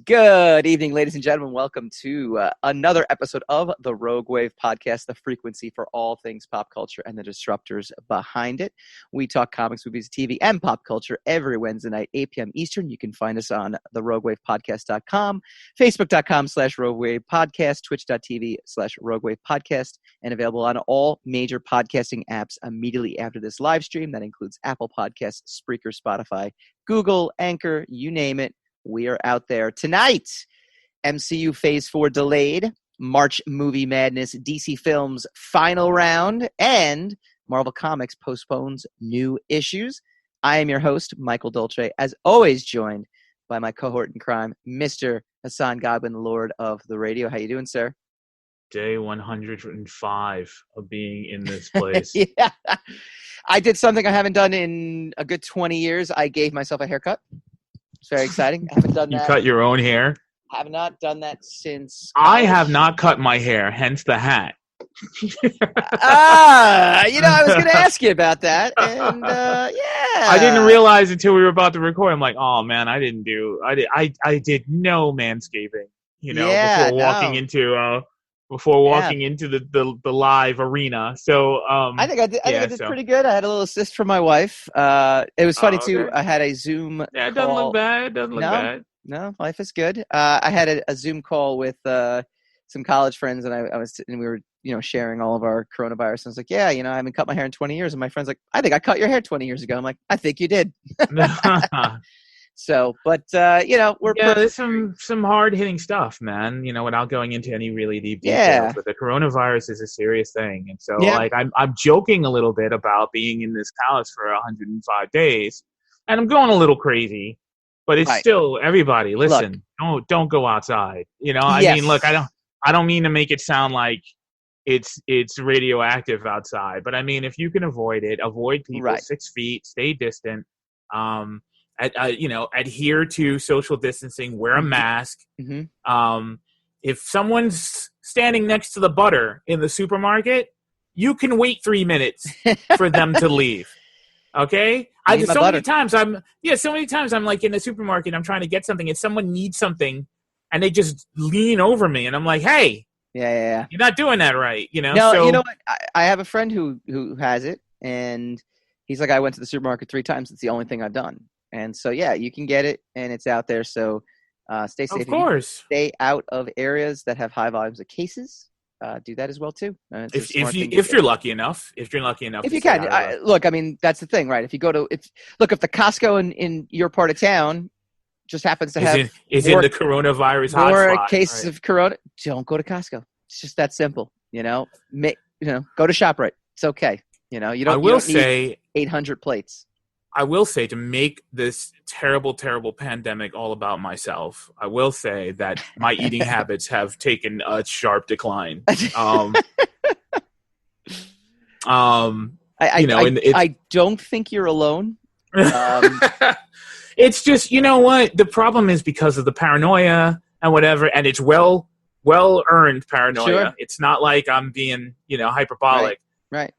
Good evening, ladies and gentlemen. Welcome to another episode of the Rogue Wave podcast, the frequency for all things pop culture and the disruptors behind it. We talk comics, movies, TV, and pop culture every Wednesday night, 8 p.m. Eastern. You can find us on the roguewavepodcast.com, facebook.com/roguewavepodcast, twitch.tv/roguewavepodcast, and available on all major podcasting apps immediately after this live stream. That includes Apple Podcasts, Spreaker, Spotify, Google, Anchor, you name it. We are out there tonight. MCU Phase 4 delayed, March movie madness, DC Films final round, and Marvel Comics postpones new issues. I am your host, Michael Dolce, as always joined by my cohort in crime, Mr. Hassan Godwin, Lord of the Radio. How you doing, sir? Day 105 of being in this place. Yeah. I did something I haven't done in a good 20 years. I gave myself a haircut. It's very exciting. I haven't done that. You cut your own hair? I have not done that since college. I have not cut my hair, hence the hat. I was going to ask you about that. And, yeah. I didn't realize until we were about to record. I'm like, oh, man, I did no manscaping, before walking into the live arena. So I think I did pretty good. I had a little assist from my wife. It was funny too. I had a Zoom. Yeah, it doesn't look bad. It doesn't look bad. No, life is good. I had a Zoom call with some college friends, and we were sharing all of our coronavirus. And I was like, yeah, I haven't cut my hair in 20 years. And my friend's like, I think I cut your hair 20 years ago. I'm like, I think you did. So, but there's some hard hitting stuff, man. Without going into any really deep details, but the coronavirus is a serious thing, and so I'm joking a little bit about being in this palace for 105 days, and I'm going a little crazy, but it's still everybody. Listen, don't go outside. I mean, look, I don't mean to make it sound like it's radioactive outside, but I mean, if you can avoid it, avoid people, 6 feet, stay distant. Adhere to social distancing, wear a mask. Mm-hmm. If someone's standing next to the butter in the supermarket, you can wait 3 minutes for them to leave. Okay? Many times I'm like in the supermarket, I'm trying to get something and someone needs something and they just lean over me and I'm like, hey, you're not doing that right. No, you know what? I have a friend who has it, and he's like, I went to the supermarket 3 times. It's the only thing I've done. And so, you can get it, and it's out there. So stay safe. Of course. Stay out of areas that have high volumes of cases. Do that as well, too. If you're lucky enough. If you can. Look, I mean, that's the thing, right? If you go to – if the Costco in your part of town just happens to have in the coronavirus hotspot. More cases of corona, don't go to Costco. It's just that simple, Go to ShopRite. It's okay. You don't need 800 plates. I will say, to make this terrible, terrible pandemic all about myself, I will say that my eating habits have taken a sharp decline. I don't think you're alone. It's just, what? The problem is because of the paranoia and whatever, and it's well-earned paranoia. Sure. It's not like I'm being, hyperbolic. Right.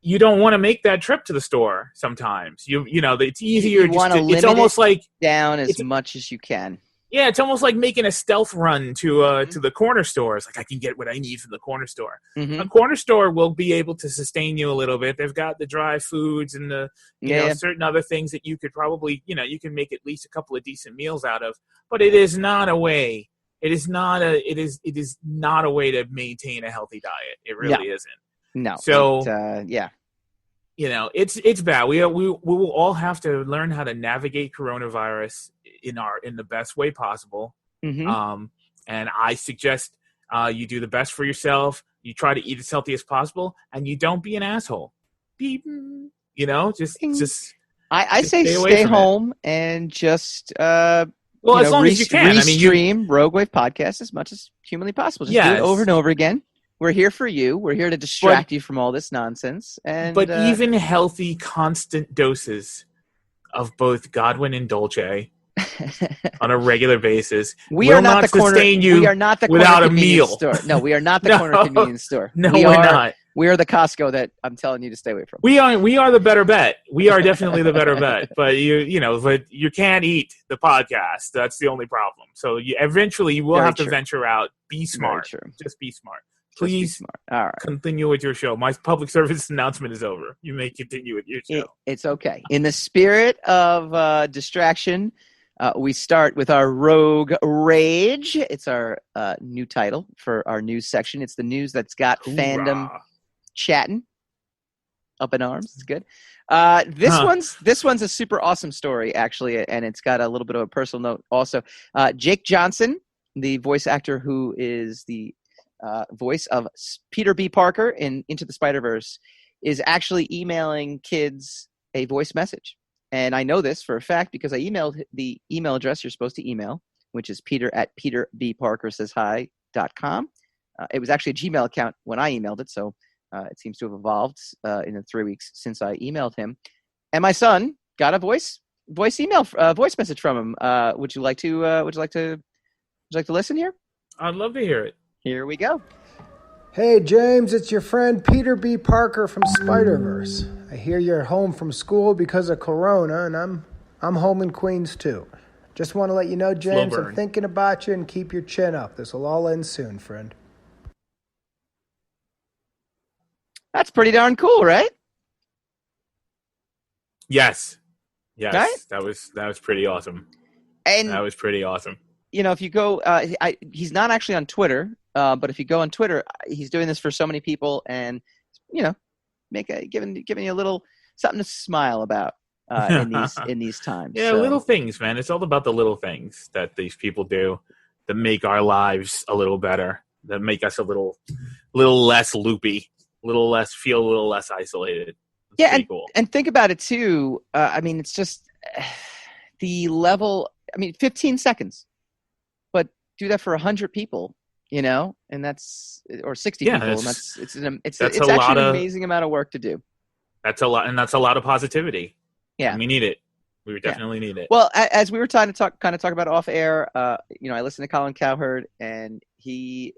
You don't want to make that trip to the store sometimes. It's easier. It's almost like down as much as you can. Yeah, it's almost like making a stealth run to the corner store. It's like I can get what I need from the corner store. Mm-hmm. A corner store will be able to sustain you a little bit. They've got the dry foods and the certain other things that you could probably you can make at least a couple of decent meals out of. But it is not a way. It is not a way to maintain a healthy diet. It really isn't. No. So it's bad. We will all have to learn how to navigate coronavirus in the best way possible. Mm-hmm. And I suggest you do the best for yourself. You try to eat as healthy as possible, and you don't be an asshole. I say stay home and just as long as you can. Stream Rogue Wave podcast as much as humanly possible. Just do it over and over again. We're here for you. We're here to distract you from all this nonsense. But even healthy, constant doses of both Godwin and Dolce on a regular basis will not sustain you without a meal. Store. No, we are not the corner convenience store. No, we're not. We are the Costco that I'm telling you to stay away from. We are the better bet. We are definitely the better bet. But but you can't eat the podcast. That's the only problem. So eventually you will have to venture out. Be smart. Just be smart. Please All right. Continue with your show. My public service announcement is over. You may continue with your show. It's okay. In the spirit of distraction, we start with our Rogue Rage. It's our new title for our news section. It's the news that's got fandom chatting up in arms. It's good. This one's a super awesome story, actually, and it's got a little bit of a personal note also. Jake Johnson, the voice actor who is the voice of Peter B. Parker in Into the Spider-Verse, is actually emailing kids a voice message. And I know this for a fact because I emailed the email address you're supposed to email, which is peter@peterbparkersayshi.com. It was actually a Gmail account when I emailed it, so it seems to have evolved in the 3 weeks since I emailed him. And my son got a voice message from him. Would you like to listen here? I'd love to hear it. Here we go. Hey, James, it's your friend Peter B. Parker from Spider-Verse. I hear you're home from school because of Corona, and I'm home in Queens, too. Just want to let you know, James, I'm thinking about you, and keep your chin up. This will all end soon, friend. That's pretty darn cool, right? Yes. Right? That was pretty awesome. And that was pretty awesome. If you go, he's not actually on Twitter, but if you go on Twitter, he's doing this for so many people, and giving you a little something to smile about in these times. Yeah, so. Little things, man. It's all about the little things that these people do that make our lives a little better, that make us a little less loopy, feel a little less isolated. It's cool. And think about it too. It's just the level. 15 seconds. Do that for 100 people, and that's or 60 people, and it's actually an amazing amount of work to do. That's a lot, and that's a lot of positivity. Yeah, and we need it. We definitely need it. Well, as we were trying to talk about off air, I listened to Colin Cowherd, and he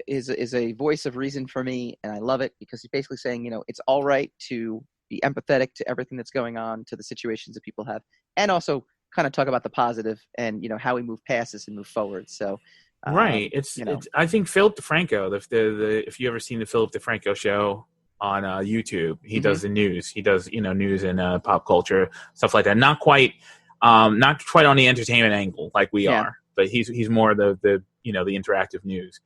is a voice of reason for me, and I love it because he's basically saying, it's all right to be empathetic to everything that's going on, to the situations that people have, and also kind of talk about the positive and how we move past this and move forward. So right, it's I think Philip DeFranco, the if you ever seen the Philip DeFranco show on YouTube, he does the news. He does news and pop culture stuff like that. Not quite on the entertainment angle like we are, but he's more the interactive news.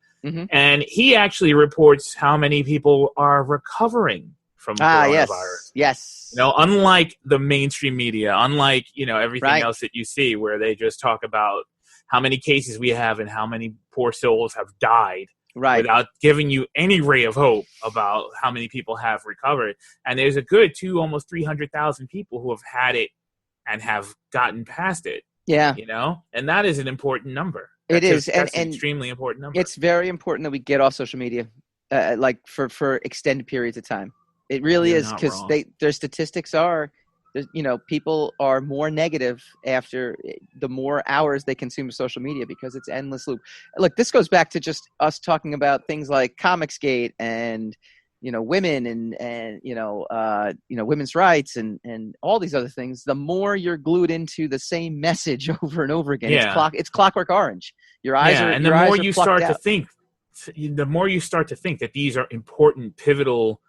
And he actually reports how many people are recovering from coronavirus. Yes. Unlike the mainstream media, unlike everything else that you see, where they just talk about how many cases we have and how many poor souls have died, without giving you any ray of hope about how many people have recovered. And there's a good almost 300,000 people who have had it and have gotten past it. Yeah, and that is an important number. It is, and an extremely important number. It's very important that we get off social media, for extended periods of time. It really is, because their statistics are, people are more negative after the more hours they consume social media because it's endless loop. Look, this goes back to just us talking about things like Comicsgate and women and women's rights and all these other things. The more you're glued into the same message over and over again, it's Clockwork Orange. Your eyes are, and the more you start to think, that these are important, pivotal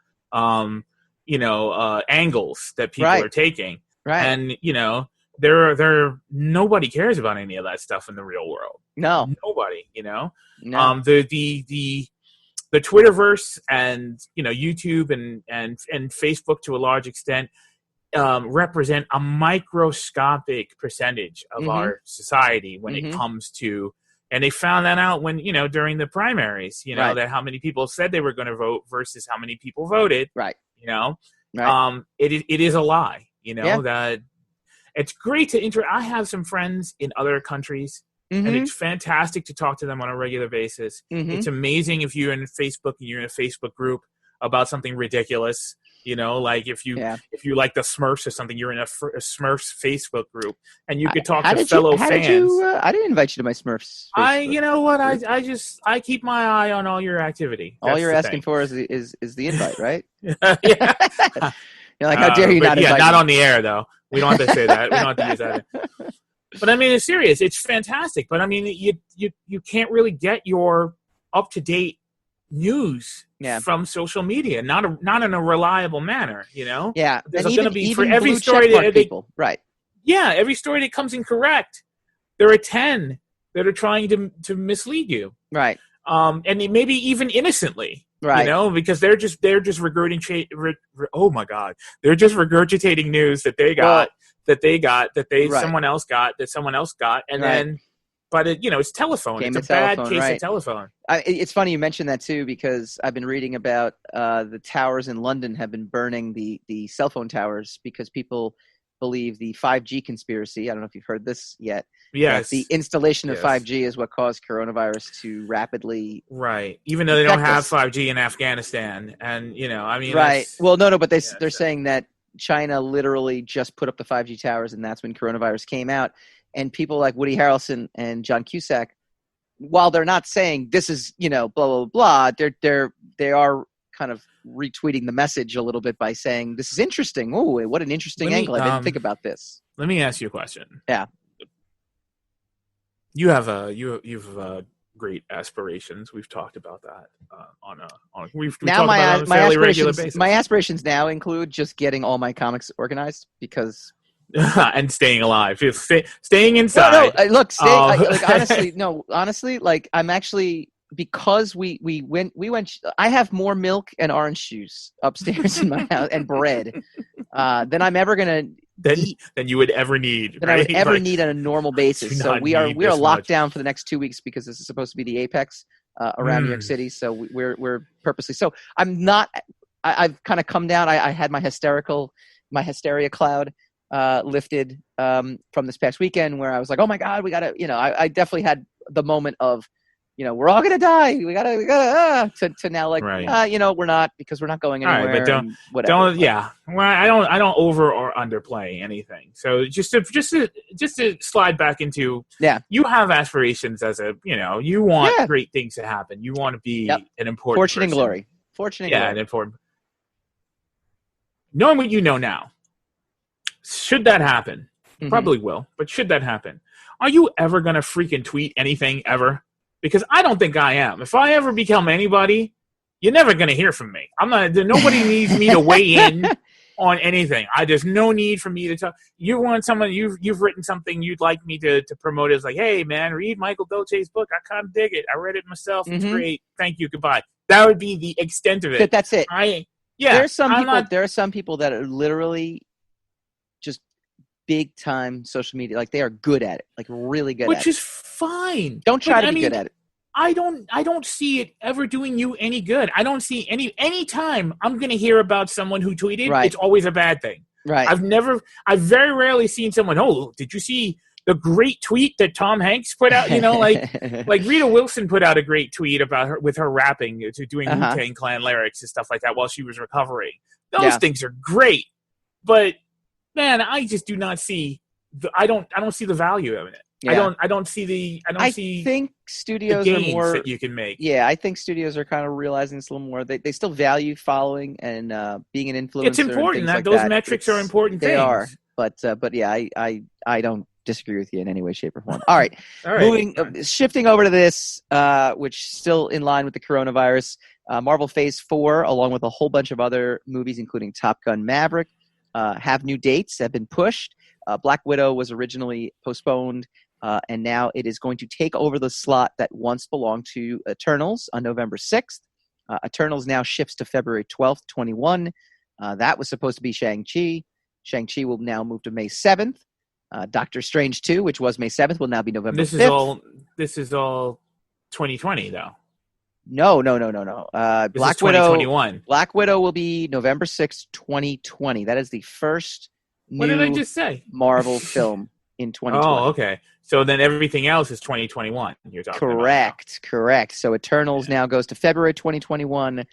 angles that people are taking. Right. And, nobody cares about any of that stuff in the real world. No. Nobody, No. The Twitterverse and, YouTube and Facebook to a large extent represent a microscopic percentage of our society when it comes to. And they found that out when, during the primaries, that how many people said they were going to vote versus how many people voted. Right. It is a lie, that it's great to I have some friends in other countries, and it's fantastic to talk to them on a regular basis. It's amazing if you're in Facebook and you're in a Facebook group about something ridiculous. Like if you like the Smurfs or something, you're in a Smurfs Facebook group, and you could talk to fans. I didn't invite you to my Smurfs Facebook you know what? I keep my eye on all your activity. All you're asking for is the invite, right? Yeah. You're like, how dare you not invite me? Not on the air though. We don't have to say that. We don't have to use that. But I mean, it's serious. It's fantastic. But I mean, you can't really get your up to date news from social media, not in a reliable manner. Yeah, there's going to be for every story right. Yeah, every story that comes incorrect, there are 10 that are trying to mislead you. Right. And maybe even innocently. Right. Because they're just regurgitating. Oh my God, they're just regurgitating news that they got, someone else got, that someone else got, and then. But it's telephone. It's a bad case of telephone. It's funny you mentioned that too, because I've been reading about the towers in London have been burning the cell phone towers because people believe the 5G conspiracy. I don't know if you've heard this yet. Yes. The installation of 5G is what caused coronavirus to rapidly. Right. Even though they don't have 5G in Afghanistan, and Right. Well, no, but they're saying that China literally just put up the 5G towers, and that's when coronavirus came out. And people like Woody Harrelson and John Cusack, while they're not saying this is, blah, blah, blah, they are kind of retweeting the message a little bit by saying, this is interesting. Oh, what an interesting angle. I didn't think about this. Let me ask you a question. Yeah. You have great aspirations. We've talked about that we've talked about it on a fairly regular basis. My aspirations now include just getting all my comics organized because and staying alive, staying inside. No, look, honestly, like I'm actually, because we went. I have more milk and orange juice upstairs in my house and bread than I'm ever gonna than you would ever need. Than I would ever need on a normal basis. So we are locked down for the next 2 weeks because this is supposed to be the apex around New York City. So we're purposely. So I'm not. I've kind of come down. I had my hysteria cloud lifted from this past weekend, where I was like, oh my God, we gotta, I definitely had the moment of, we're all gonna die. We gotta to now, like, we're not, because we're not going anywhere. Right, but don't. Well, I don't over or underplay anything. So just to slide back into, you have aspirations as a, you want great things to happen. You want to be an important fortune person. And glory. Fortune and glory. An important. Knowing what you know now, should that happen, probably will, but should that happen, are you ever going to freaking tweet anything ever? Because I don't think I am. If I ever become anybody, you're never going to hear from me. Nobody needs me to weigh in on anything. There's no need for me to talk. You want someone, you've written something you'd like me to promote. It's like, hey man, read Michael Dolce's book. I kind of dig it. I read it myself. It's great. Thank you. Goodbye. That would be the extent of it. That's it. There are some people that are literally just big time social media, like they are good at it, like really good at it. Which is fine. Don't try to be good at it. I don't see it ever doing you any good. I don't see any time I'm going to hear about someone who tweeted, it's always a bad thing. Right. I've very rarely seen someone, oh, did you see the great tweet that Tom Hanks put out? Like Rita Wilson put out a great tweet about her, with her rapping, doing Wu-Tang Clan lyrics and stuff like that while she was recovering. Those things are great. But man, I just do not see I don't see the value of it. Yeah. I think studios the gains are more that you can make. Yeah, I think studios are kind of realizing this a little more. They still value following and being an influencer. It's important that those metrics are important. They are, but yeah, I don't disagree with you in any way, shape, or form. All right. Shifting over to this, which still in line with the coronavirus. Marvel Phase 4, along with a whole bunch of other movies, including Top Gun Maverick, have new dates, have been pushed. Black Widow was originally postponed, and now it is going to take over the slot that once belonged to Eternals on November 6th. Eternals now shifts to February 12th, 21. That was supposed to be Shang-Chi. Shang-Chi will now move to May 7th. Doctor Strange 2, which was May 7th, will now be November 5th. This is all 2020, though. No. Black Widow. Black Widow will be November 6th, 2020. That is the first new what did I just say? Marvel film in 2020. Oh, okay. So then everything else is 2021. You're talking correct. So Eternals now goes to February 2021.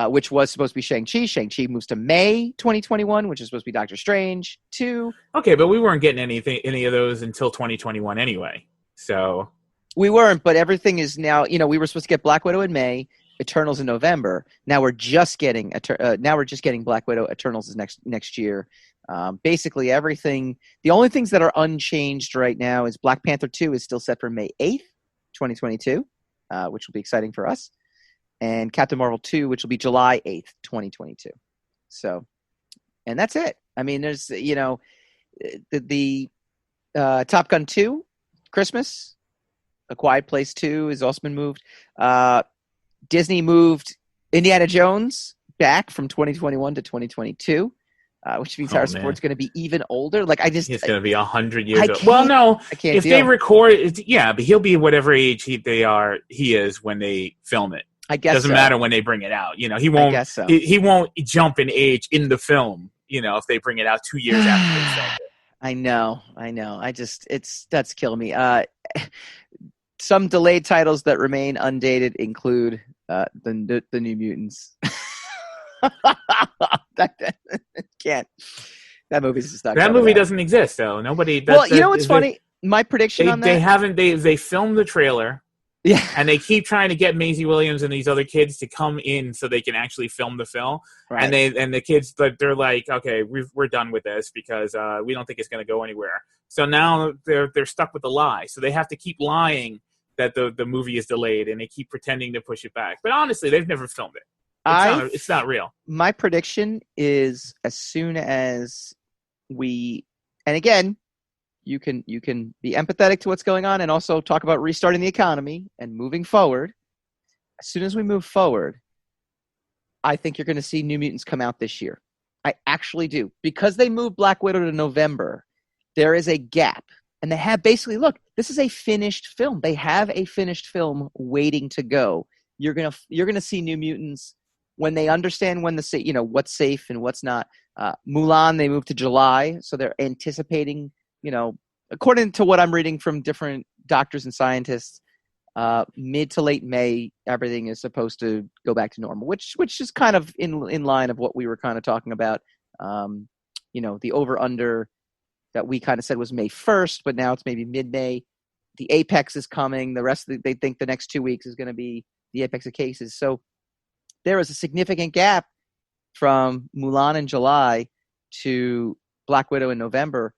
which was supposed to be Shang-Chi. Shang-Chi moves to May 2021, which is supposed to be Doctor Strange 2. Okay, but we weren't getting any of those until 2021 anyway. So we weren't, but everything is now. We were supposed to get Black Widow in May, Eternals in November. Now we're just getting Black Widow. Eternals is next year. Basically everything. The only things that are unchanged right now is Black Panther 2 is still set for May 8th, 2022, which will be exciting for us. And Captain Marvel 2, which will be July 8th, 2022. So, and that's it. I mean, there's, the Top Gun 2, Christmas. A Quiet Place 2 has also been moved. Disney moved Indiana Jones back from 2021 to 2022, which means our sport's going to be even older. It's going to be 100 years old. Well, no, if they record, but he'll be whatever age he is when they film it. I guess doesn't matter when they bring it out. He won't. I guess so. He won't jump in age in the film. If they bring it out 2 years after they filmed it. I know. That's killing me. Some delayed titles that remain undated include the New Mutants. Can't. That movie's just not. That movie doesn't exist, though. Nobody. What's funny? My prediction on that. They haven't. They filmed the trailer. Yeah. And they keep trying to get Maisie Williams and these other kids to come in so they can actually film the film. Right. And the kids, they're like, okay, we're done with this because we don't think it's going to go anywhere. So now they're stuck with the lie. So they have to keep lying that the movie is delayed, and they keep pretending to push it back. But honestly, they've never filmed it. It's not real. My prediction is as soon as we, and again, you can be empathetic to what's going on and also talk about restarting the economy and moving forward. As soon as we move forward, I think you're going to see New Mutants come out this year. I actually do. Because they moved Black Widow to November, there is a gap. And they have basically, look, this is a finished film. They have a finished film waiting to go. You're gonna see New Mutants when they understand when what's safe and what's not. Mulan, they moved to July, so they're anticipating, according to what I'm reading from different doctors and scientists, mid to late May, everything is supposed to go back to normal, which is kind of in line of what we were kind of talking about. The over-under that we kind of said was May 1st, but now it's maybe mid-May. The apex is coming. The rest of they think the next 2 weeks is going to be the apex of cases. So there is a significant gap from Mulan in July to Black Widow in November.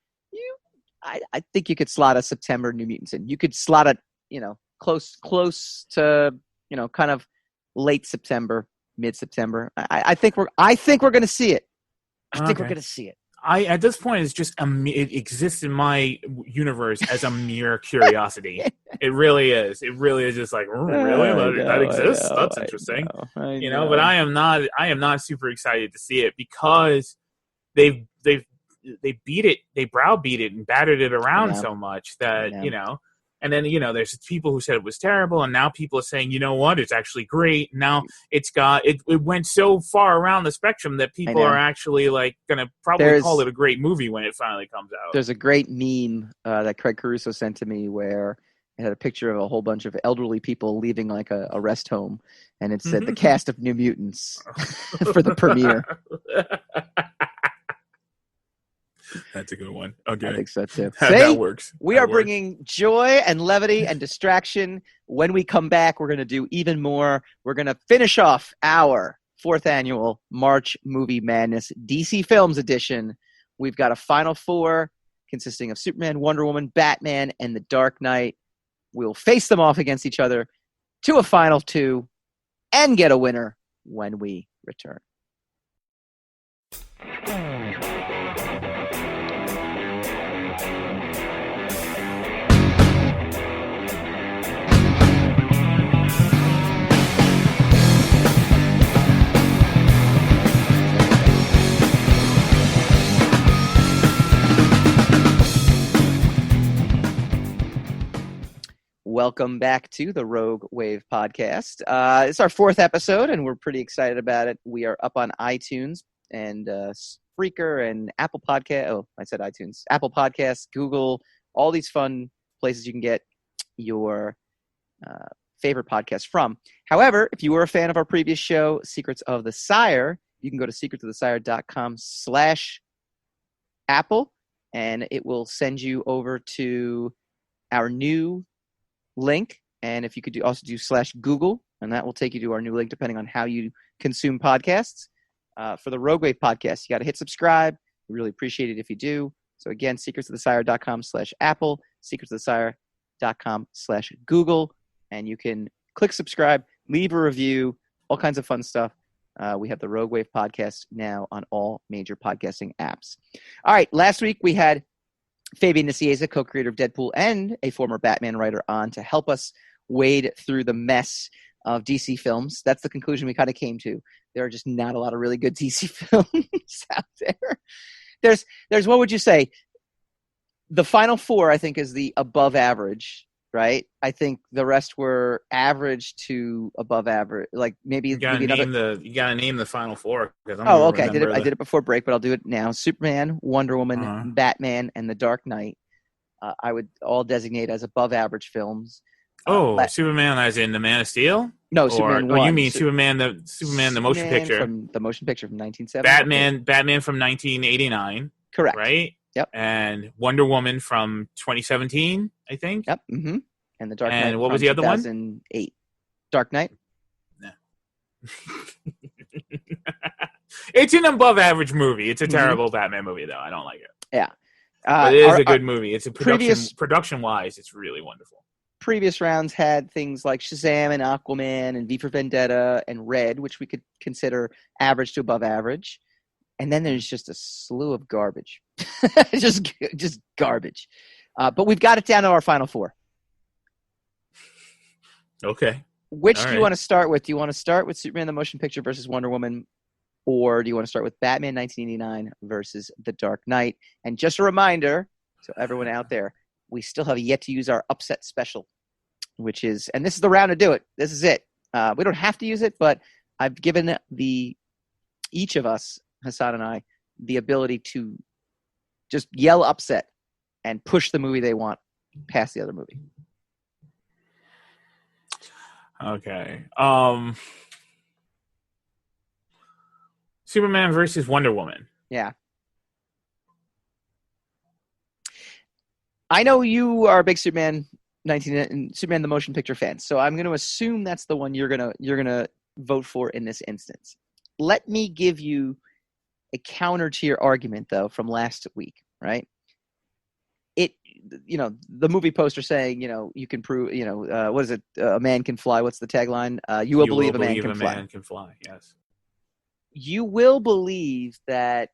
I think you could slot a September New Mutants in. You could slot it, close to, kind of late September, mid-September. I think we're going to see it. I think we're going to see it. At this point, it's just it exists in my universe as a mere curiosity. It really is. It really is just like, really? That exists? That's interesting. I know. But I am not super excited to see it because they beat it, they browbeat it and battered it around so much that, and then, there's people who said it was terrible, and now people are saying, you know what, it's actually great. Now it went so far around the spectrum that people are actually like going to probably call it a great movie when it finally comes out. There's a great meme that Craig Caruso sent to me where it had a picture of a whole bunch of elderly people leaving like a rest home, and it said the cast of New Mutants for the premiere. That's a good one. Okay. I think so too. That works. We are bringing joy and levity and distraction. When we come back, we're going to do even more. We're going to finish off our 4th annual March Movie Madness DC Films edition. We've got a final 4 consisting of Superman, Wonder Woman, Batman, and The Dark Knight. We'll face them off against each other to a final 2 and get a winner when we return. Welcome back to the Rogue Wave podcast. It's our 4th episode, and we're pretty excited about it. We are up on iTunes and Spreaker and Apple Podcast. Oh, I said iTunes. Apple Podcasts, Google, all these fun places you can get your favorite podcast from. However, if you were a fan of our previous show, Secrets of the Sire, you can go to secretsofthesire.com/Apple, and it will send you over to our new link. And if you could also do /Google, and that will take you to our new link depending on how you consume podcasts. For the Rogue Wave podcast, you got to hit subscribe. We really appreciate it if you do. So again, secretsofthesire.com/Apple, secretsofthesire.com/Google, and you can click subscribe, leave a review, all kinds of fun stuff. We have the Rogue Wave podcast now on all major podcasting apps. All right, last week we had Fabian Nicieza, co-creator of Deadpool and a former Batman writer, on to help us wade through the mess of DC films. That's the conclusion we kind of came to. There are just not a lot of really good DC films out there. There's what would you say? The final four, I think, is the above average, right? I think the rest were average to above average. Like maybe you gotta name the final four. Okay. I did it before break, but I'll do it now. Superman, Wonder Woman, Batman, and The Dark Knight. I would all designate as above average films. Superman as in the Man of Steel? No, Superman 1. You mean Superman the motion picture? From the motion picture from 1970. Batman from 1989. Correct. Right? Yep. And Wonder Woman from 2017, I think. Yep. Mm-hmm. And The Dark Knight. And what was the other one? 2008. Dark Knight. No. It's an above average movie. It's a terrible Batman movie, though. I don't like it. Yeah. But it is a good movie. It's a production-wise, it's really wonderful. Previous rounds had things like Shazam and Aquaman and V for Vendetta and Red, which we could consider average to above average. And then there's just a slew of garbage. just garbage. But we've got it down to our final four. Okay. Which do you want to start with? Do you want to start with Superman the Motion Picture versus Wonder Woman? Or do you want to start with Batman 1989 versus The Dark Knight? And just a reminder, so everyone out there, we still have yet to use our upset special, which is, and this is the round to do it. This is it. We don't have to use it, but I've given each of us, Hassan and I, the ability to just yell upset and push the movie they want past the other movie. Okay. Superman versus Wonder Woman. Yeah. I know you are a big Superman the Motion Picture fan, so I'm going to assume that's the one you're gonna vote for in this instance. Let me give you a counter to your argument, though, from last week, right? The movie poster saying, you can prove, what is it? A man can fly. What's the tagline? You will believe a man can fly. Man can fly. Yes. You will believe that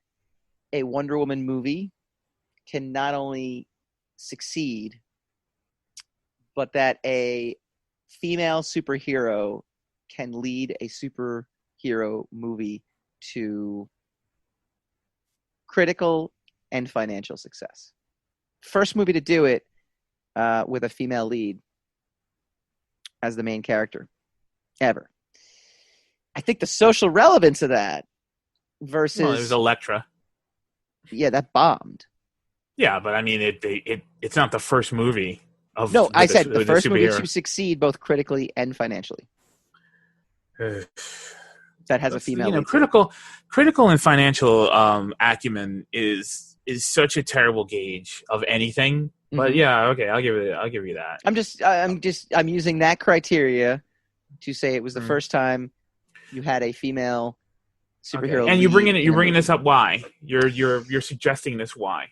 a Wonder Woman movie can not only succeed, but that a female superhero can lead a superhero movie to critical and financial success. First movie to do it with a female lead as the main character ever. I think the social relevance of that versus... Well, it was Elektra. Yeah, that bombed. Yeah, but I mean, it's not the first movie of... No, I said the first movie to succeed both critically and financially. That has a female lead. Critical and financial acumen is such a terrible gauge of anything. Mm-hmm. But yeah, okay, I'll give you that. I'm using that criteria to say it was the first time you had a female superhero. Okay. And you're bringing this up. Why? You're suggesting this. Why?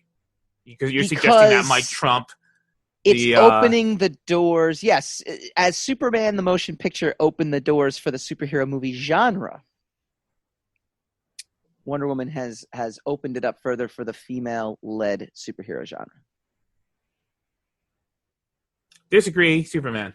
Because you're suggesting that might trump. It's opening the doors. Yes, as Superman the Motion Picture opened the doors for the superhero movie genre, Wonder Woman has opened it up further for the female-led superhero genre. Disagree, Superman.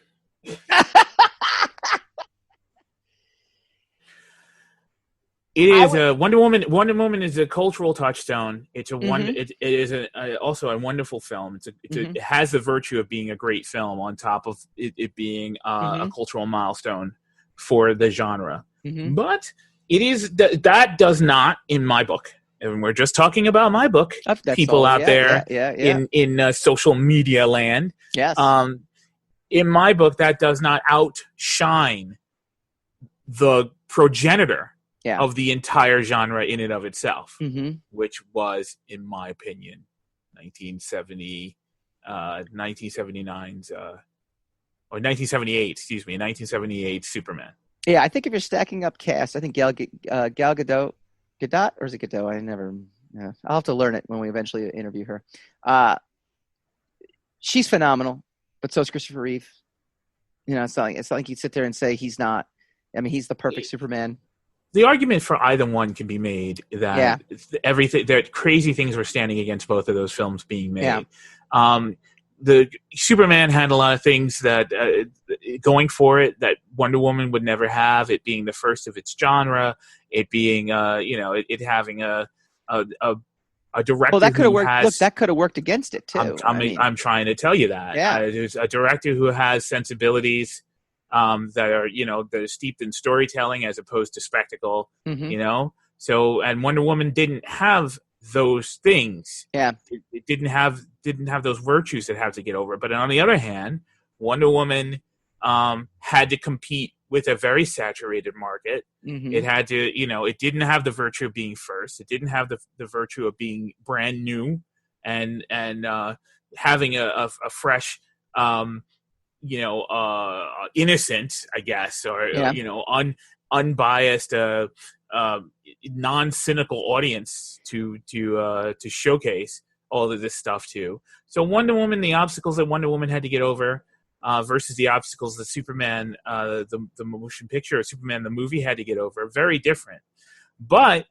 Wonder Woman. Wonder Woman is a cultural touchstone. It's a It is also a wonderful film. It has the virtue of being a great film on top of it being a cultural milestone for the genre. Mm-hmm. But it is that does not, in my book, and we're just talking about my book. People out there in social media land. Yes. in my book, that does not outshine the progenitor of the entire genre in and of itself, which was, in my opinion, 1979's or 1978 Superman. Yeah, I think if you're stacking up cast, I think Gal Gadot, or is it Gadot? I'll have to learn it when we eventually interview her. She's phenomenal, but so is Christopher Reeve. It's not like you sit there and say he's not. I mean, he's the perfect Superman. The argument for either one can be made that that crazy things were standing against both of those films being made. Yeah. The Superman had a lot of things that going for it that Wonder Woman would never have. It being the first of its genre, it being it having a director. Well, that could have worked. Look, that could have worked against it too. I'm trying to tell you that. Yeah. There's a director who has sensibilities that are that are steeped in storytelling as opposed to spectacle. So, and Wonder Woman didn't have those things. Yeah, it didn't have those virtues that have to get over. But on the other hand, Wonder Woman had to compete with a very saturated market. It had to, it didn't have the virtue of being first. It didn't have the virtue of being brand new and having a fresh, innocent, I guess, or unbiased, non-cynical audience to showcase all of this stuff to. So Wonder Woman, the obstacles that Wonder Woman had to get over versus the obstacles that Superman, the motion picture, or Superman the movie had to get over, very different. But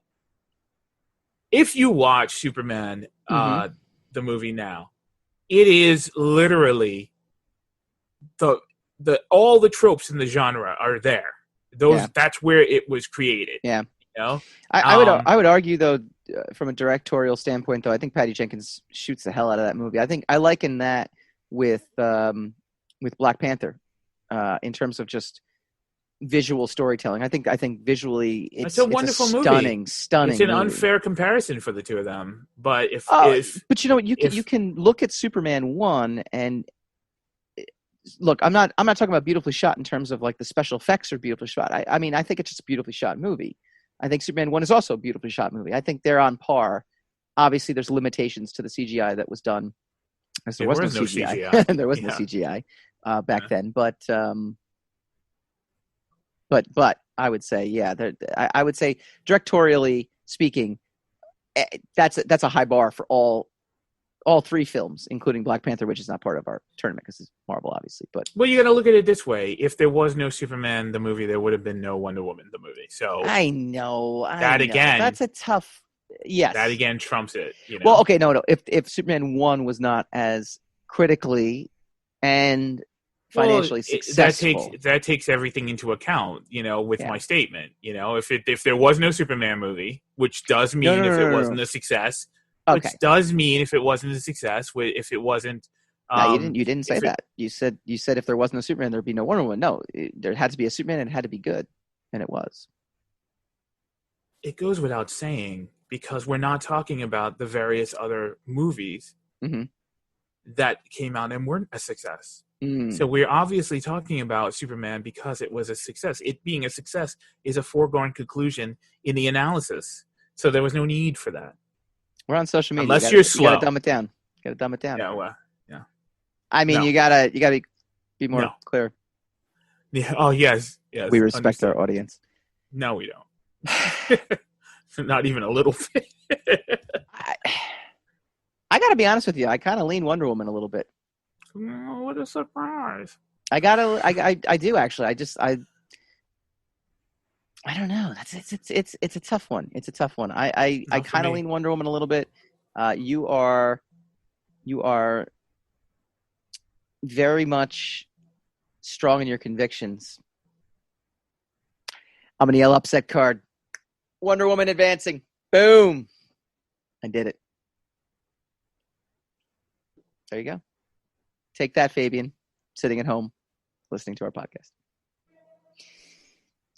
if you watch Superman the movie now, it is literally all the tropes in the genre are there. That's where it was created. Yeah. I would argue, though, from a directorial standpoint, though, I think Patty Jenkins shoots the hell out of that movie. I liken that with Black Panther in terms of just visual storytelling. I think visually it's a wonderful stunning movie. Stunning. It's an movie. unfair comparison for the two of them, but but you can look at Superman 1 and look. I'm not talking about beautifully shot in terms of like the special effects are beautifully shot. I mean, I think it's just a beautifully shot movie. I think Superman 1 is also a beautifully shot movie. I think they're on par. Obviously, there's limitations to the CGI that was done. There was no CGI. There was no CGI back then. But I would say, I would say directorially speaking, that's a high bar for all three films, including Black Panther, which is not part of our tournament because it's Marvel, obviously. But you got to look at it this way: if there was no Superman the movie, there would have been no Wonder Woman the movie. So I know again, that's a tough. Yes, that again trumps it. Well, okay, no. If Superman 1 was not as critically and financially successful, that takes everything into account. With my statement, if there was no Superman movie, which does mean if it wasn't a success. Okay. Which does mean if it wasn't a success, if it wasn't. No, you didn't say that. You said if there wasn't a Superman, there'd be no Wonder Woman. No, there had to be a Superman, and it had to be good, and it was. It goes without saying because we're not talking about the various other movies that came out and weren't a success. So we're obviously talking about Superman because it was a success. It being a success is a foregone conclusion in the analysis. So there was no need for that. We're on social media. Unless you're slow. You gotta dumb it down. Yeah, well, yeah. I mean, you gotta be more clear. Yeah. Oh, yes. We respect our audience. No, we don't. Not even a little bit. I gotta be honest with you. I kind of lean Wonder Woman a little bit. Oh, what a surprise! I do actually. I don't know. It's a tough one. It's a tough one. I kind of lean Wonder Woman a little bit. You are very much strong in your convictions. I'm gonna yell upset card. Wonder Woman advancing. Boom. I did it. There you go. Take that, Fabian, sitting at home, listening to our podcast.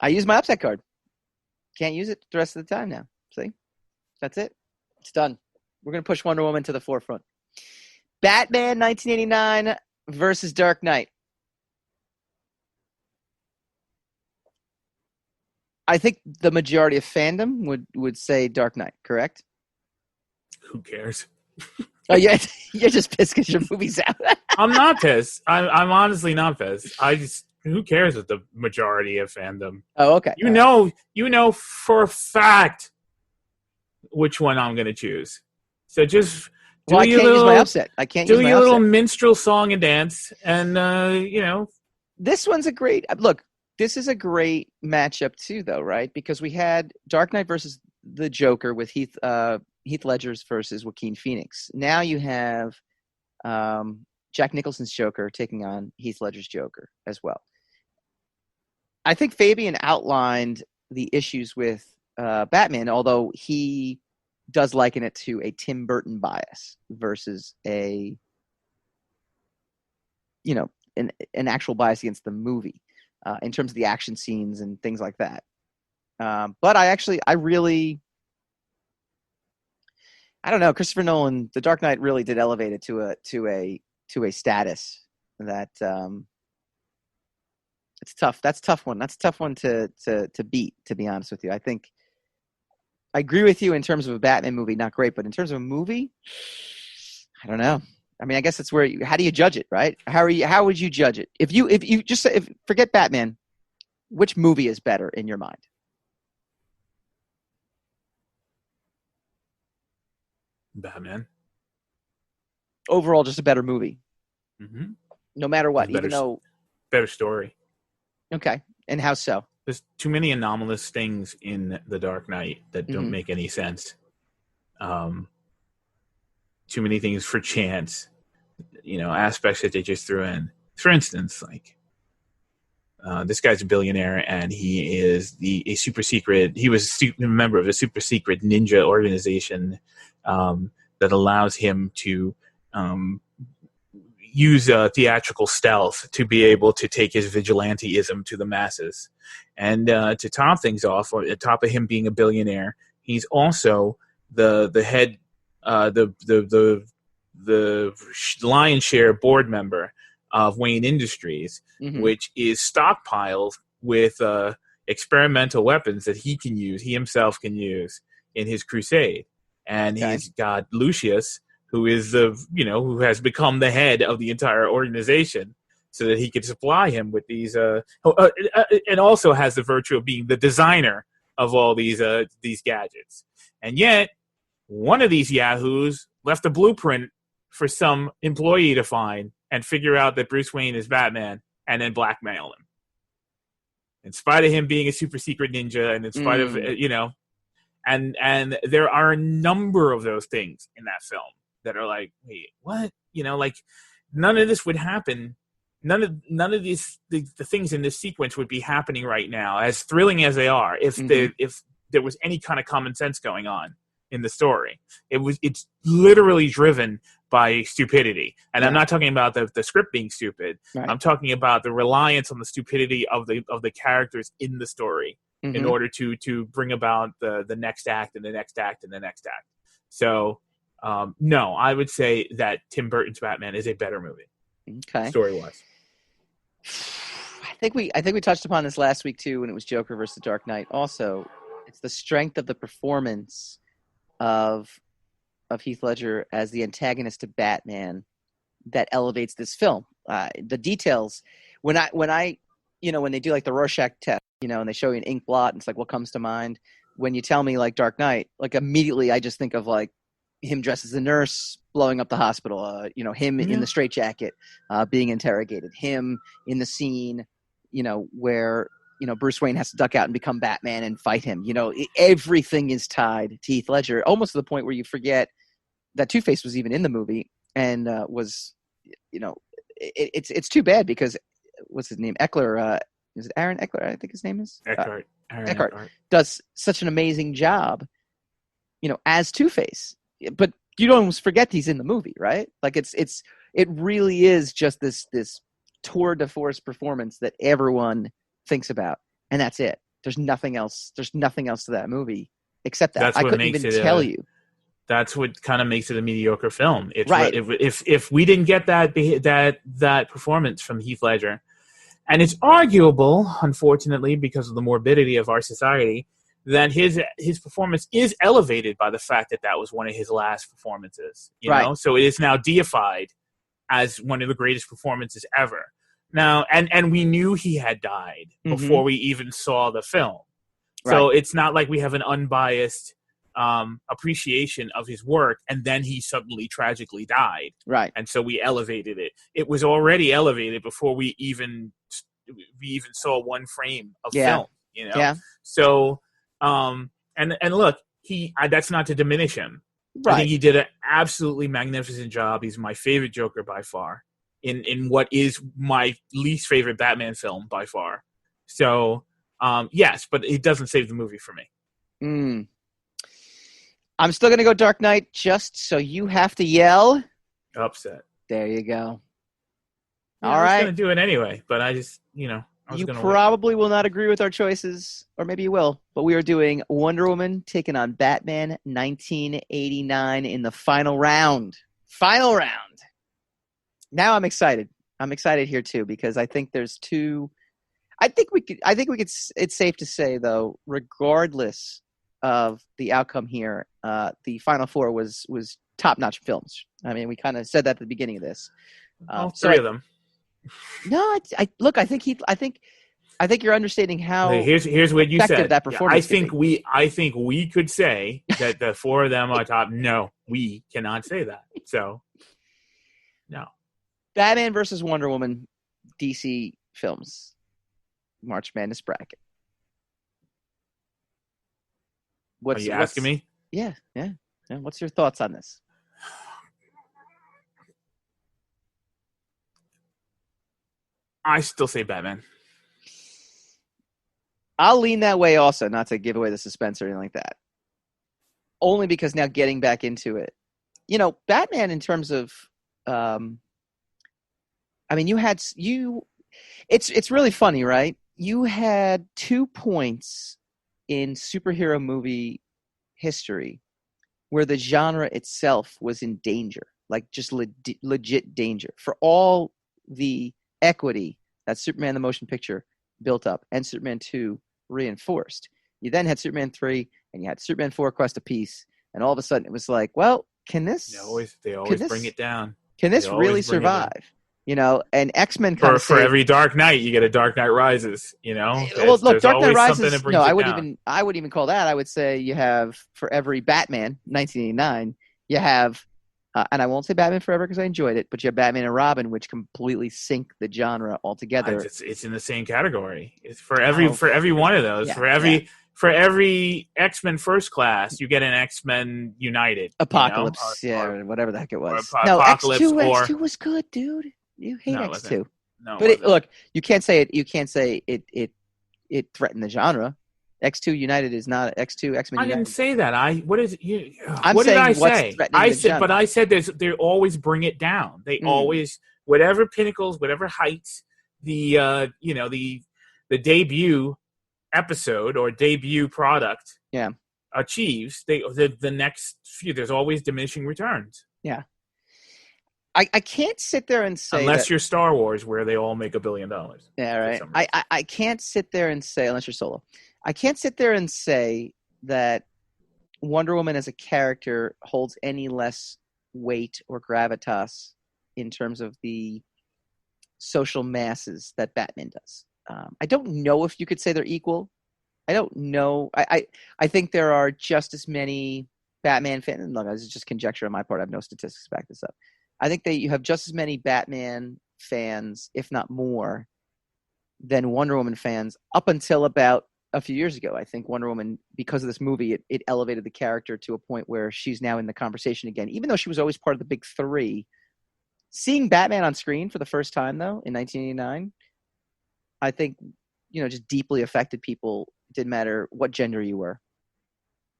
I use my upset card. Can't use it the rest of the time now. See? That's it. It's done. We're going to push Wonder Woman to the forefront. Batman 1989 versus Dark Knight. I think the majority of fandom would say Dark Knight, correct? Who cares? Oh, yeah, you're just pissed because your movie's out. I'm not pissed. I'm honestly not pissed. Who cares with the majority of fandom? Oh, okay. You know for a fact which one I'm going to choose. So just I can't use my upset. I can't use my upset. Do your little minstrel song and dance, and This one's a great look. This is a great matchup too, though, right? Because we had Dark Knight versus the Joker with Heath Ledger's versus Joaquin Phoenix. Now you have Jack Nicholson's Joker taking on Heath Ledger's Joker as well. I think Fabian outlined the issues with Batman, although he does liken it to a Tim Burton bias versus an actual bias against the movie in terms of the action scenes and things like that. But I don't know. Christopher Nolan, The Dark Knight really did elevate it to a status that it's tough. That's a tough one. That's a tough one to beat, to be honest with you. I think I agree with you in terms of a Batman movie, not great, but in terms of a movie, I don't know. I mean, I guess it's where how do you judge it, right? How would you judge it? If you just forget Batman, which movie is better in your mind? Batman. Overall, just a better movie. Mm-hmm. No matter what, even though better story. Okay, and how so? There's too many anomalous things in The Dark Knight that don't make any sense. Too many things for chance, aspects that they just threw in. For instance, like this guy's a billionaire and he is a super secret. He was a member of a super secret ninja organization that allows him to use theatrical stealth to be able to take his vigilanteism to the masses. And to top things off, on top of him being a billionaire, he's also the head, the lion's share board member of Wayne Industries, which is stockpiled with experimental weapons that he himself can use in his crusade. And he's got Lucius, who is who has become the head of the entire organization, so that he could supply him with these, and also has the virtue of being the designer of all these gadgets. And yet, one of these yahoos left a blueprint for some employee to find and figure out that Bruce Wayne is Batman, and then blackmail him. In spite of him being a super secret ninja, and in spite of and there are a number of those things in that film that are like, wait, what? Like none of this would happen. None of these the things in this sequence would be happening right now, as thrilling as they are, if there was any kind of common sense going on in the story. It's literally driven by stupidity, and I'm not talking about the script being stupid. Right. I'm talking about the reliance on the stupidity of the characters in the story in order to bring about the next act and the next act and the next act. So no, I would say that Tim Burton's Batman is a better movie. Okay, story wise. I think we touched upon this last week too when it was Joker versus Dark Knight. Also, it's the strength of the performance of Heath Ledger as the antagonist to Batman that elevates this film. The details when they do like the Rorschach test, and they show you an ink blot, and it's like what comes to mind when you tell me like Dark Knight, like immediately I just think of like him dressed as a nurse blowing up the hospital, him in the straitjacket being interrogated, him in the scene, where Bruce Wayne has to duck out and become Batman and fight him. Everything is tied to Heath Ledger, almost to the point where you forget that Two-Face was even in the movie and was, it's too bad because what's his name? Eckler, is it Aaron Eckler? I think his name is Eckhart. Eckhart does such an amazing job, as Two-Face. But you don't almost forget he's in the movie, right? Like it really is just this tour de force performance that everyone thinks about, and that's it. There's nothing else. There's nothing else to that movie except that. I couldn't even tell you. That's what kind of makes it a mediocre film. It's right. If we didn't get that performance from Heath Ledger, And it's arguable, unfortunately, because of the morbidity of our society, that his performance is elevated by the fact that that was one of his last performances. You know, so it is now deified as one of the greatest performances ever. Now, and we knew he had died before we even saw the film, so it's not like we have an unbiased appreciation of his work, and then he suddenly tragically died. Right. And so we elevated it. It was already elevated before we even saw one frame of film. You know. Yeah. So. And look, that's not to diminish him. Right. I think he did an absolutely magnificent job. He's my favorite Joker by far, in what is my least favorite Batman film by far. So, yes, but it doesn't save the movie for me. I'm still going to go Dark Knight just so you have to yell. Upset. There you go. Yeah, All right. I was going to do it anyway, but I just, You probably will not agree with our choices, or maybe you will, but we are doing Wonder Woman taking on Batman 1989 in the final round. Final round. Now I'm excited. I'm excited here too, because I think there's two. I think we could. It's safe to say, though, regardless of the outcome here, the Final Four was top-notch films. I mean, we kind of said that at the beginning of this. Three of them. No, look. I think you're understating how. Here's what you said. That performance. I think we could say that the four of them are top. No, we cannot say that. So, no. Batman versus Wonder Woman, DC films, March Madness bracket. Are you asking me? Yeah. What's your thoughts on this? I still say Batman. I'll lean that way also, not to give away the suspense or anything like that. Only because now getting back into it. Batman in terms of it's really funny, right? You had 2 points in superhero movie history where the genre itself was in danger, like just legit danger for all the equity that Superman the Motion Picture built up and Superman 2 reinforced. You then had Superman 3 and you had Superman 4 Quest of Peace, and all of a sudden it was like, well, can this they always bring it down. Can this really survive? And X-Men kind of for every Dark Knight you get a Dark Knight Rises, Well, look, Dark Knight Rises, no, I wouldn't even call that. I would say you have for every Batman 1989, you have and I won't say Batman Forever because I enjoyed it, but you have Batman and Robin, which completely sink the genre altogether. It's in the same category. It's for every one of those. Yeah, For every X-Men First Class, you get an X-Men United. Apocalypse, or whatever the heck it was. No, Apocalypse X2 was good, dude. You hate X2. No, but look, you can't say it. You can't say it threatened the genre. X2 United is not X2 X-Men United. I didn't say that. What is you? I'm what saying did I what's say? But I said they always bring it down. They always, whatever pinnacles, whatever heights, the debut episode or debut product achieves, the next few, there's always diminishing returns. Yeah. I can't sit there and say unless you're Star Wars, where they all make $1 billion. Yeah, right. I can't sit there and say, unless you're Solo, I can't sit there and say that Wonder Woman as a character holds any less weight or gravitas in terms of the social masses that Batman does. I don't know if you could say they're equal. I don't know. I think there are just as many Batman fans. And look, this is just conjecture on my part. I have no statistics to back this up. I think that you have just as many Batman fans, if not more, than Wonder Woman fans up until about a few years ago. I think Wonder Woman, because of this movie, it elevated the character to a point where she's now in the conversation again. Even though she was always part of the big three, seeing Batman on screen for the first time, though, in 1989, I think, just deeply affected people. It didn't matter what gender you were.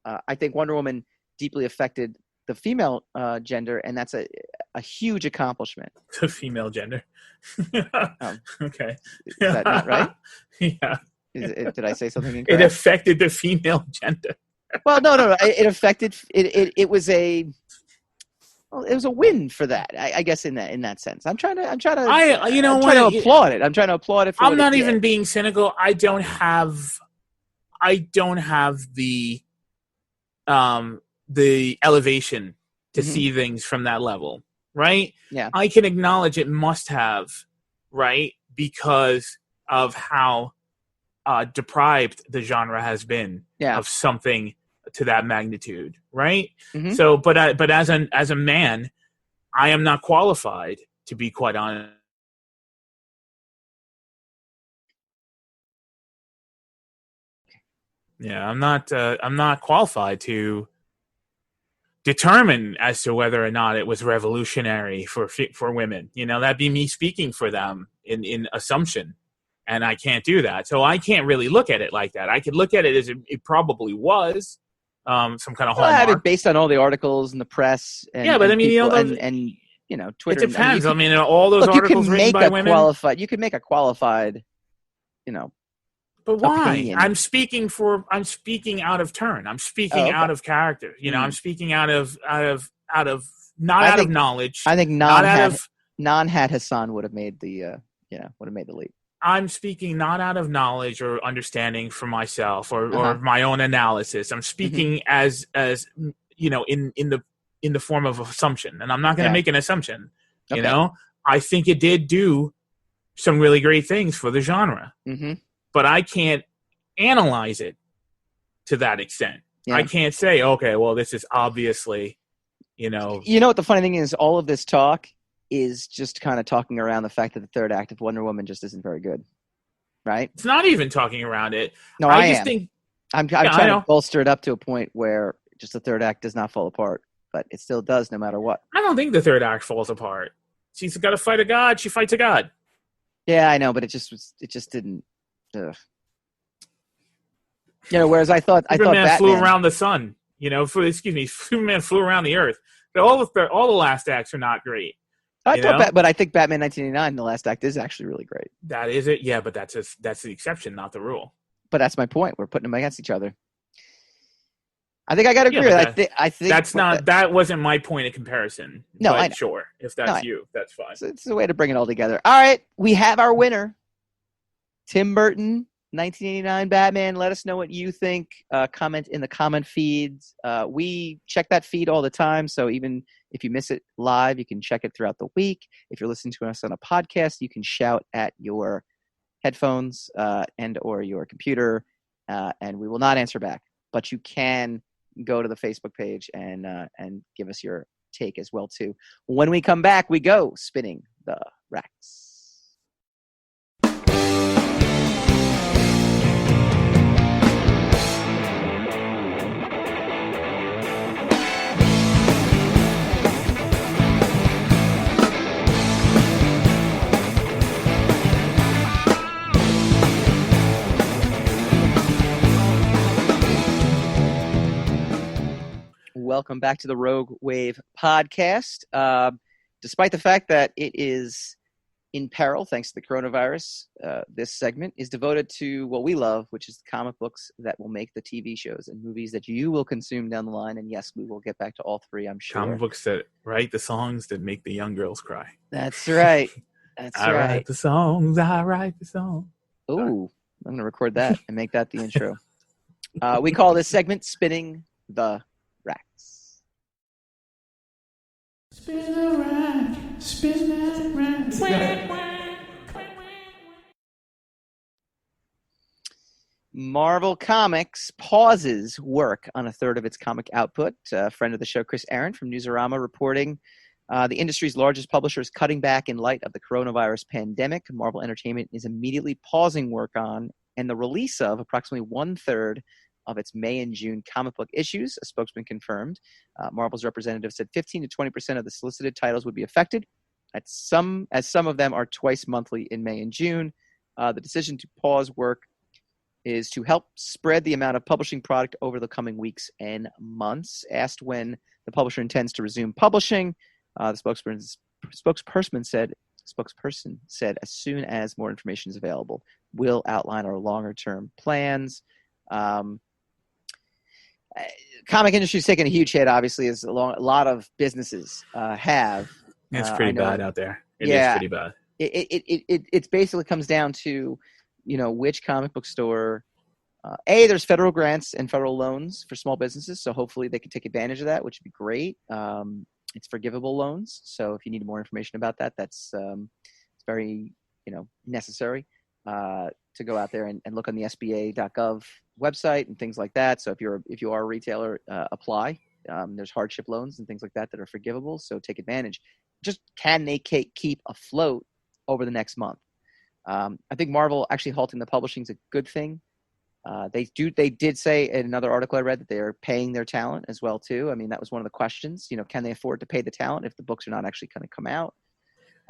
I think Wonder Woman deeply affected the female gender, and that's a huge accomplishment. The female gender. Okay. Is that not right? Yeah. Did I say something incorrect? It affected the female gender. Well, no. It affected it. It was a. it was a win for that. I guess in that sense, I'm trying to applaud it. I'm trying to applaud it. I'm not even being cynical. I don't have the elevation to see things from that level, right? Yeah. I can acknowledge it must have, right, because of how deprived the genre has been of something to that magnitude, right? So, but as a man, I am not qualified, to be quite honest. Yeah, I'm not qualified to determine as to whether or not it was revolutionary for women. That'd be me speaking for them in assumption, and I can't do that. So I can't really look at it like that. I could look at it as it probably was some kind of hallmark. I have it based on all the articles in the press. And, but I mean, people, and Twitter. It depends. All those articles written by women. You can make a qualified, But why? opinion. I'm speaking out of turn. I'm speaking out of character. I'm speaking out of knowledge. I think non-Hat Hassan would have made the leap. I'm speaking not out of knowledge or understanding for myself or my own analysis. I'm speaking as in the form of assumption, and I'm not going to make an assumption. Okay. I think it did do some really great things for the genre. But I can't analyze it to that extent. Yeah. I can't say, okay, well, this is obviously, You know what the funny thing is? All of this talk is just kind of talking around the fact that the third act of Wonder Woman just isn't very good, right? It's not even talking around it. No, I just think I'm trying to bolster it up to a point where just the third act does not fall apart, but it still does no matter what. I don't think the third act falls apart. She's got to fight a god. She fights a god. Yeah, I know, but it just didn't. Whereas I thought Batman flew around the sun. Superman flew around the earth. All the last acts are not great. But I think Batman 1989, the last act, is actually really great. That is it, yeah, but that's the exception, not the rule. But that's my point. We're putting them against each other. I think I got to agree. I think that wasn't my point of comparison. No, but sure. If that's you, that's fine. It's a way to bring it all together. All right, we have our winner. Tim Burton, 1989 Batman. Let us know what you think. Comment in the comment feeds. We check that feed all the time, so even if you miss it live, you can check it throughout the week. If you're listening to us on a podcast, you can shout at your headphones and or your computer, and we will not answer back. But you can go to the Facebook page and give us your take as well too. When we come back, we go spinning the racks. Welcome back to the Rogue Wave podcast. Despite the fact that it is in peril thanks to the coronavirus, this segment is devoted to what we love, which is the comic books that will make the TV shows and movies that you will consume down the line. And yes, we will get back to all three, I'm sure. Comic books that write the songs that make the young girls cry. That's right. I write the songs. I write the songs. Ooh, I'm going to record that and make that the intro. We call this segment Spinning the Racks. Spin the rack, spin that rack. Marvel Comics pauses work on a third of its comic output. A friend of the show, Chris Aaron from Newsarama, reporting the industry's largest publisher is cutting back in light of the coronavirus pandemic. Marvel Entertainment is immediately pausing work on and the release of approximately one-third of its May and June comic book issues, a spokesman confirmed. Marvel's representative said 15 to 20% of the solicited titles would be affected, as some of them are twice monthly in May and June. The decision to pause work is to help spread the amount of publishing product over the coming weeks and months. Asked when the publisher intends to resume publishing, the spokesperson said as soon as more information is available, we'll outline our longer-term plans. comic industry's taken a huge hit, obviously, as a lot of businesses have. It's pretty bad out there. It is pretty bad. It basically comes down to, which comic book store. There's federal grants and federal loans for small businesses, so hopefully they can take advantage of that, which would be great. It's forgivable loans, so if you need more information about that, that's it's very necessary to go out there and look on the SBA.gov website and things like that. So if you are a retailer, apply. There's hardship loans and things like that are forgivable, so take advantage. Just can they keep afloat over the next month? I think Marvel actually halting the publishing is a good thing. They did say in another article I read that they're paying their talent as well too. I mean, that was one of the questions. Can they afford to pay the talent if the books are not actually going to come out?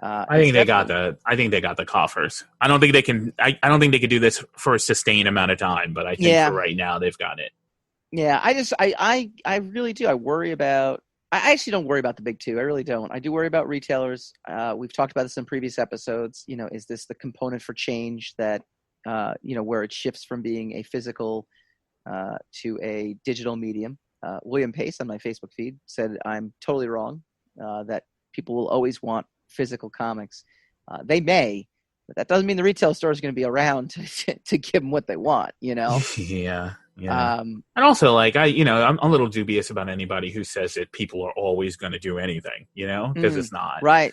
I think they got the coffers. I don't think they can. I don't think they could do this for a sustained amount of time. But I think for right now, they've got it. Yeah, I really do. I worry about. I actually don't worry about the big two. I really don't. I do worry about retailers. We've talked about this in previous episodes. Is this the component for change that where it shifts from being a physical to a digital medium? William Pace on my Facebook feed said I'm totally wrong. That people will always want physical comics. They may, but that doesn't mean the retail store is going to be around to give them what they want. Yeah. And also, I'm a little dubious about anybody who says that people are always going to do anything. Because it's not right.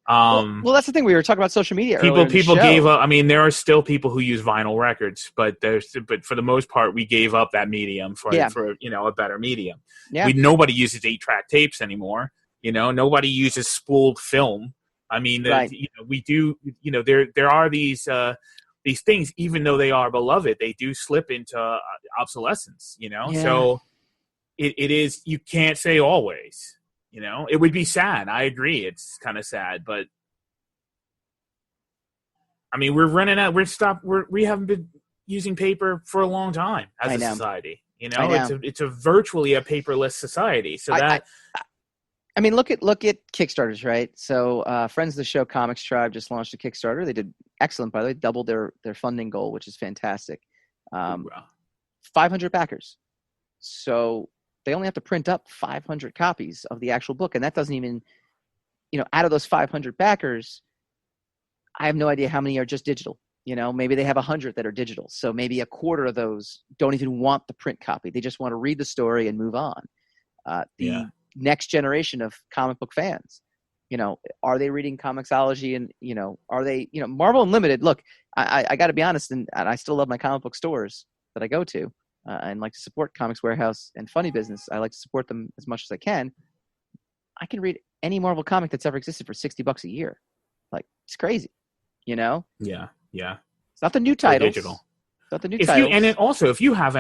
Well, that's the thing. We were talking about social media. People gave up. I mean, there are still people who use vinyl records, but for the most part, we gave up that medium for a better medium. Yeah. Nobody uses 8-track tapes anymore. Nobody uses spooled film. I mean, we do. There are these things, even though they are beloved, they do slip into obsolescence. So it is. You can't say always. It would be sad. I agree. It's kind of sad, but I mean, we're running out. We haven't been using paper for a long time as a society. It's a virtually a paperless society. So I mean, look at Kickstarters, right? So friends of the show, Comics Tribe, just launched a Kickstarter. They did excellent, by the way, doubled their funding goal, which is fantastic. 500 backers. So they only have to print up 500 copies of the actual book. And that doesn't even, out of those 500 backers, I have no idea how many are just digital. Maybe they have 100 that are digital. So maybe a quarter of those don't even want the print copy. They just want to read the story and move on. Next generation of comic book fans, are they reading Comixology and, are they, Marvel Unlimited? Look, I got to be honest, and I still love my comic book stores that I go to. And like to support Comics Warehouse and Funny Business. I like to support them as much as I can. I can read any Marvel comic that's ever existed for $60 a year. Like, it's crazy, Yeah. It's not the new titles. Digital. It's not the new titles. And then also, if you have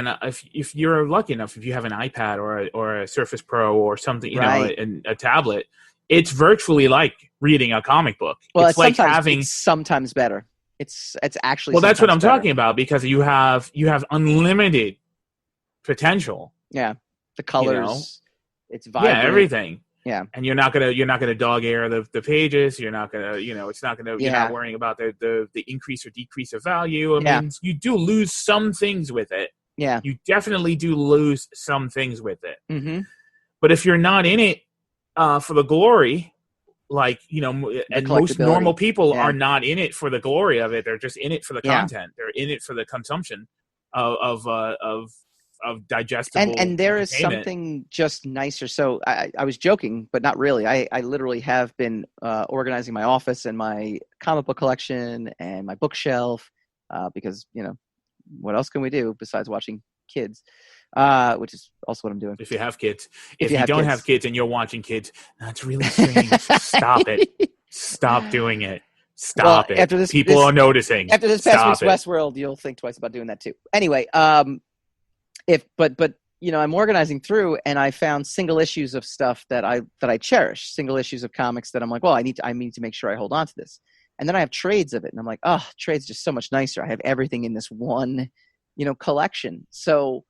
if you're lucky enough, if you have an iPad or a Surface Pro or something, a tablet, it's virtually like reading a comic book. Well, it's like having sometimes better. It's actually that's what I'm talking about, because you have unlimited potential. Yeah, the colors, it's vibrant. Yeah, everything. Yeah, and you're not gonna dog air the pages. You're not gonna it's not gonna you're not worrying about the increase or decrease of value. I mean, you do lose some things with it. Yeah, you definitely do lose some things with it. Mm-hmm. But if you're not in it for the glory, and most normal people are not in it for the glory of it. They're just in it for the content. They're in it for the consumption of digestible and there is something just nicer. So I was joking, but not really. I literally have been organizing my office and my comic book collection and my bookshelf because what else can we do besides watching kids, which is also what I'm doing. If you have kids, if you don't have kids and you're watching kids, that's really strange. Stop it. Stop doing it. Stop it. After people are noticing. After this past week's Westworld, you'll think twice about doing that too. Anyway, but I'm organizing through, and I found single issues of stuff that I cherish, single issues of comics that I'm like, well, I need to make sure I hold on to this. And then I have trades of it, and I'm like, oh, trades just so much nicer. I have everything in this one, collection. So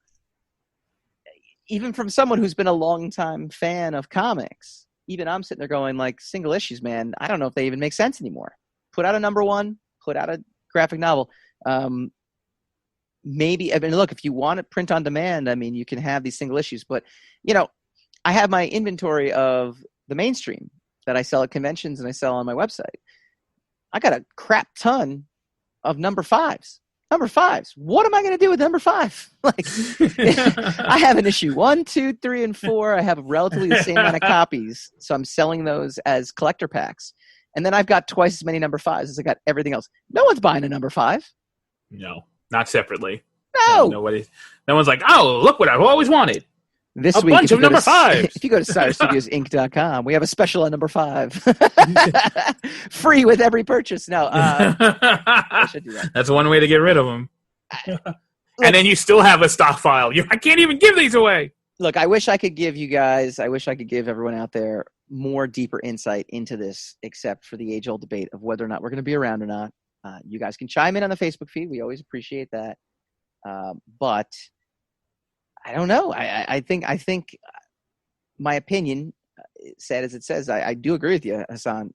even from someone who's been a longtime fan of comics, even I'm sitting there going like, single issues, man, I don't know if they even make sense anymore. Put out a number one, put out a graphic novel. maybe, I mean, look, if you want to print on demand, I mean, you can have these single issues, but I have my inventory of the mainstream that I sell at conventions and I sell on my website. I got a crap ton of number fives. What am I going to do with number 5? Like, I have an issue 1, 2, 3, and 4. I have relatively the same amount of copies, so I'm selling those as collector packs. And then I've got twice as many number 5s as I got everything else. No one's buying a number 5. No, not separately. No. No one's like, oh, look what I've always wanted. This a week, bunch of number 5s. If you go to CyberStudiosInc.com, we have a special on number 5. Free with every purchase. No. I should do that. That's one way to get rid of them. And then you still have a stockpile. I can't even give these away. Look, I wish I could give everyone out there more deeper insight into this, except for the age-old debate of whether or not we're going to be around or not. You guys can chime in on the Facebook feed. We always appreciate that. But I don't know. I think my opinion, sad as it says, I do agree with you, Hassan.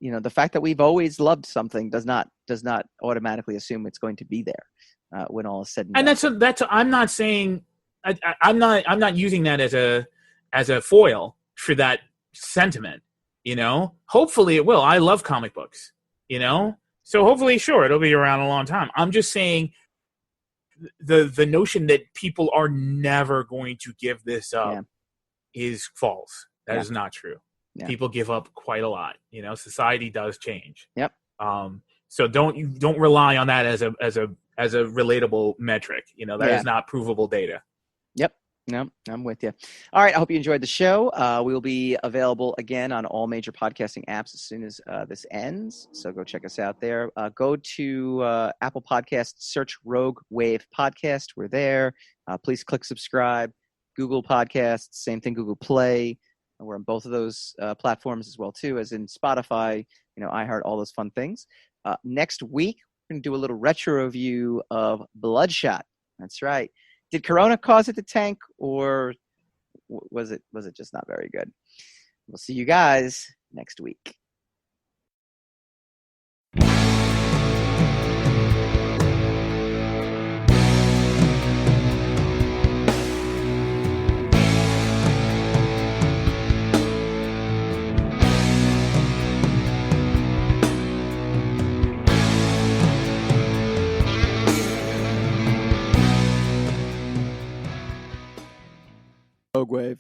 The fact that we've always loved something does not automatically assume it's going to be there when all is said and done. And that's I'm not saying I'm not using that as a foil for that sentiment. Hopefully it will. I love comic books. So hopefully, sure, it'll be around a long time. I'm just saying the notion that people are never going to give this up is false. That is not true. Yeah. People give up quite a lot. Society does change. Yep. So don't rely on that as a relatable metric. That is not provable data. Yep. No, I'm with you. All right. I hope you enjoyed the show. We will be available again on all major podcasting apps as soon as this ends. So go check us out there. Go to Apple Podcasts, search Rogue Wave Podcast. We're there. Please click subscribe. Google Podcasts, same thing, Google Play. We're on both of those platforms as well, too, as in Spotify, iHeart, all those fun things. Next week, we're going to do a little retro review of Bloodshot. That's right. Did Corona cause it to tank, or was it just not very good? We'll see you guys next week. Rogue Wave.